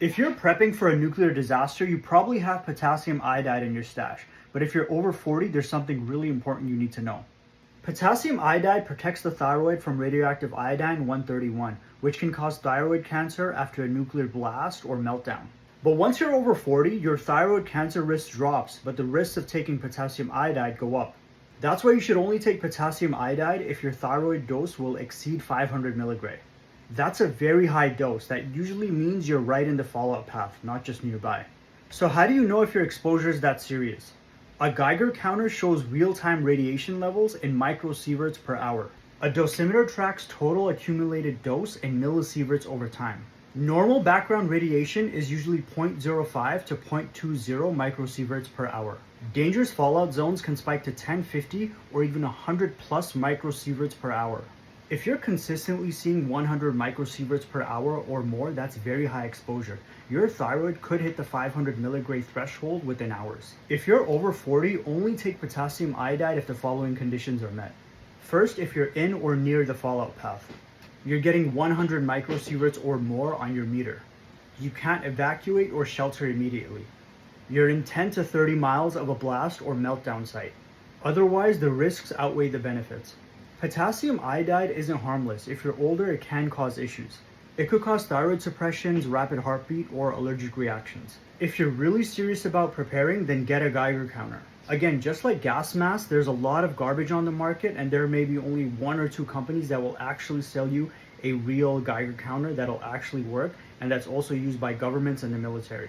If you're prepping for a nuclear disaster, you probably have potassium iodide in your stash. But if you're over 40, there's something really important you need to know. Potassium iodide protects the thyroid from radioactive iodine-131, which can cause thyroid cancer after a nuclear blast or meltdown. But once you're over 40, your thyroid cancer risk drops, but the risks of taking potassium iodide go up. That's why you should only take potassium iodide if your thyroid dose will exceed 500 milligray. That's a very high dose. That usually means you're right in the fallout path, not just nearby. So how do you know if your exposure is that serious? A Geiger counter shows real-time radiation levels in microsieverts per hour. A dosimeter tracks total accumulated dose in millisieverts over time. Normal background radiation is usually 0.05 to 0.20 microsieverts per hour. Dangerous fallout zones can spike to 10, 50, or even 100 plus microsieverts per hour. If you're consistently seeing 100 microsieverts per hour or more, that's very high exposure. Your thyroid could hit the 500 milligray threshold within hours. If you're over 40, only take potassium iodide if the following conditions are met. First, if you're in or near the fallout path. You're getting 100 microsieverts or more on your meter. You can't evacuate or shelter immediately. You're in 10 to 30 miles of a blast or meltdown site. Otherwise, the risks outweigh the benefits. Potassium iodide isn't harmless. If you're older, it can cause issues. It could cause thyroid suppressions, rapid heartbeat, or allergic reactions. If you're really serious about preparing, then get a Geiger counter. Again, just like gas masks, there's a lot of garbage on the market, and there may be only one or two companies that will actually sell you a real Geiger counter that'll actually work, and that's also used by governments and the military.